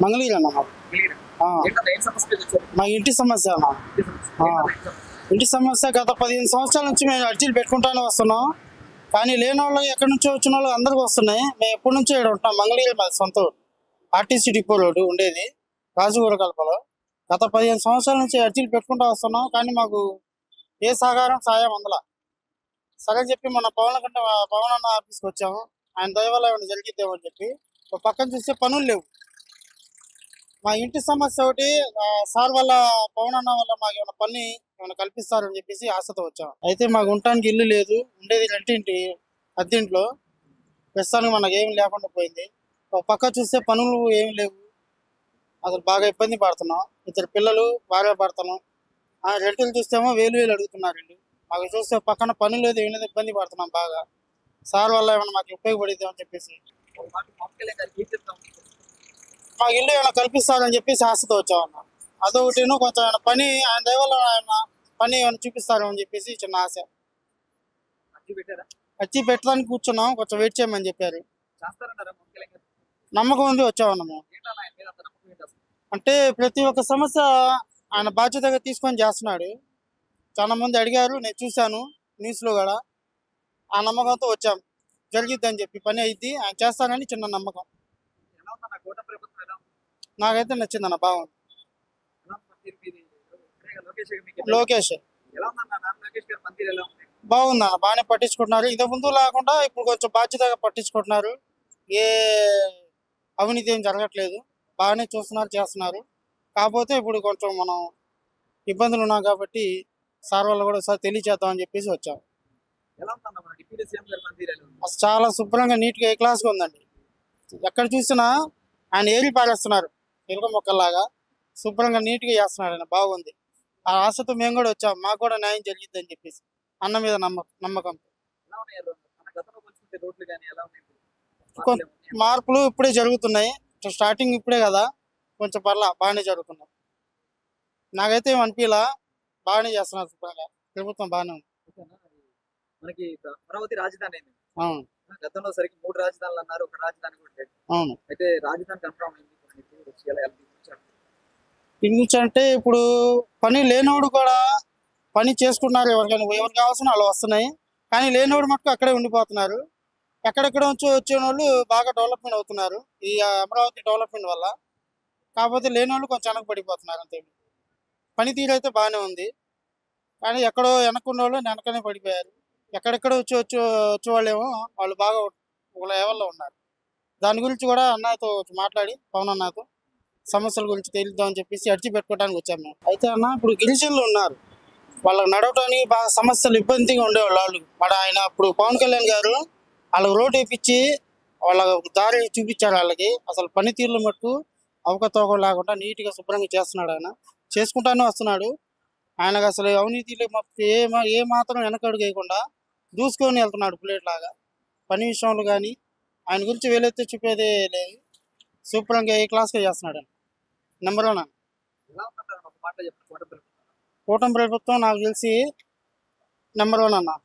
మంగళగిరి అన్న మా ఇంటి సమస్య అన్న. ఇంటి సమస్య గత 15 సంవత్సరాల నుంచి మేము అర్జీలు పెట్టుకుంటానే వస్తున్నాం. కానీ లేని వాళ్ళు ఎక్కడి నుంచో వచ్చిన వాళ్ళు అందరికీ వస్తున్నాయి. మేము ఎప్పటి నుంచో ఇక్కడ ఉంటున్నాం. మంగళగిరి మాది సొంత ఆర్టీసీ డిపో రోడ్డు ఉండేది రాజుగూడ కల్పలో. గత 15 సంవత్సరాల నుంచి అర్జీలు పెట్టుకుంటూ వస్తున్నాం. కానీ మాకు ఏ సాయం అందల. సగం చెప్పి మన పవన్ అన్న ఆఫీస్కి వచ్చాము. ఆయన దయ వల్ల ఏమైనా జరిగిద్దామని చెప్పి. ఒక పక్కన చూస్తే పనులు లేవు. మా ఇంటి సమస్య ఒకటి సార్ వల్ల పవన్ అన్న వల్ల మాకు ఏమైనా కల్పిస్తారని చెప్పేసి ఆశతో వచ్చాం. అయితే మాకు ఉండటానికి ఇల్లు లేదు, ఉండేది రెంటింటి అద్దెంట్లో. ప్రస్తుతానికి మనకు ఏమి లేకుండా పోయింది. ఒక పక్క చూస్తే పనులు ఏమి లేవు. అసలు బాగా ఇబ్బంది పడుతున్నాం. 2 పిల్లలు భార్య భర్తను. రెంటులు చూస్తేమో వేలు అడుగుతున్నారండి. మాకు చూస్తే పక్కన పనులు లేదు, ఏమి లేదు, ఇబ్బంది పడుతున్నాం బాగా. సార్ వల్ల ఏమైనా మాకు ఉపయోగపడిద్ది అని చెప్పేసి మాకు ఇల్లు ఏమైనా కల్పిస్తారని చెప్పేసి ఆశతో వచ్చామన్నా. అదొకటిను కొంచెం పని ఆయన దయవల్ల ఆయన పని ఏమైనా చూపిస్తారని చెప్పేసి చిన్న ఆశ. అర్జీ పెట్టడానికి కూర్చున్నాం, కొంచెం వెయిట్ చేయమని చెప్పారు. నమ్మకం ఉంది వచ్చామన్నా మేము. అంటే ప్రతి ఒక్క సమస్య ఆయన బాధ్యతగా తీసుకొని చేస్తున్నాడు. చాలా మంది అడిగారు, నేను చూశాను న్యూస్లో కూడా. ఆ నమ్మకంతో వచ్చాం. జరిగిద్దని చెప్పి పని అయింది, ఆయన చేస్తానని చిన్న నమ్మకం. నాకైతే నచ్చిందన్న, బాగుంది. లోకేష్ బాగుందన్న, బాగానే పట్టించుకుంటున్నారు. ఇంతకు ముందు లేకుండా ఇప్పుడు కొంచెం బాధ్యతగా పట్టించుకుంటున్నారు. ఏ అవినీతి ఏం జరగట్లేదు, బాగానే చూస్తున్నారు, చేస్తున్నారు. కాకపోతే ఇప్పుడు కొంచెం మనం ఇబ్బందులు ఉన్నాం కాబట్టి సార్ వల్ల కూడా ఒకసారి తెలియచేద్దామని చెప్పేసి వచ్చాం. అసలు చాలా శుభ్రంగా నీట్గా ఏ క్లాస్గా ఉందండి. ఎక్కడ చూసినా ఆయన ఏరి పారేస్తున్నారు ఎలుక మొక్కల్లాగా. శుభ్రంగా నీట్గా చేస్తున్నాడు ఆయన, బాగుంది. ఆ ఆశతో మేము కూడా వచ్చాం, మాకు కూడా న్యాయం జరిగిద్దని చెప్పేసి అన్న మీద నమ్మకం. మార్పులు ఇప్పుడే జరుగుతున్నాయి, స్టార్టింగ్ ఇప్పుడే కదా, కొంచెం బాగానే జరుగుతున్నాయి. నాకైతే ఏమనిపించలా, బాగానే చేస్తున్నారు శుభ్రంగా. ప్రభుత్వం బాగానే ఉంది. మనకి అమరావతి రాజధాని అవును, గతంలో సరికి 3 రాజధానులు అన్నారు, ఒక రాజధాని కూడా లేదు. అవును. అయితే రాజధాని కన్ఫర్మ్ అయింది. అంటే ఇప్పుడు పని లేనోడు కూడా పని చేసుకుంటున్నారు. ఎవరికి కావాల్సిన వాళ్ళు వస్తున్నాయి. కానీ లేనోడు మటుకు అక్కడే ఉండిపోతున్నారు. ఎక్కడెక్కడ వచ్చిన వాళ్ళు బాగా డెవలప్మెంట్ అవుతున్నారు ఈ అమరావతి డెవలప్మెంట్ వల్ల. కాకపోతే లేనోళ్ళు కొంచెం వెనకబడిపోతున్నారు అంతే. పనితీరు అయితే బాగానే ఉంది, కానీ ఎక్కడో వెనక్కున్న వాళ్ళు వెనకనే పడిపోయారు. ఎక్కడెక్కడ వచ్చేవాళ్ళేమో వాళ్ళు బాగా ఒక లెవెల్లో ఉన్నారు. దాని గురించి కూడా అన్నతో మాట్లాడి పవన్ అన్నతో సమస్యల గురించి తేలిద్దామని చెప్పేసి అర్జీ పెట్టుకోవడానికి వచ్చాము మేము. అయితే అన్న ఇప్పుడు గిరిజనులు ఉన్నారు, వాళ్ళకి నడవటానికి బాగా సమస్యలు ఇబ్బందిగా ఉండేవాళ్ళు. ఆయన ఇప్పుడు పవన్ కళ్యాణ్ గారు వాళ్ళకి రోడ్ వేయించి వాళ్ళకి దారి చూపించారు. వాళ్ళకి అసలు పనితీరులు మట్టుకు అవకతవక లేకుండా నీట్గా శుభ్రంగా చేస్తున్నాడు. ఆయన చేసుకుంటానే వస్తున్నాడు. ఆయనకు అసలు అవినీతిలో ఏ మాత్రం వెనకడుగు వేయకుండా దూసుకొని వెళ్తున్నాడు బుల్లెట్ లాగా. పని విషయంలో కానీ ఆయన గురించి వేలెత్తి చూపేదే లేదు. శుభ్రంగా ఏ క్లాస్గా చేస్తున్నాడు. నెంబర్ 1 కూటమి ప్రభుత్వం నాకు తెలిసి నెంబర్ 1 అన్న.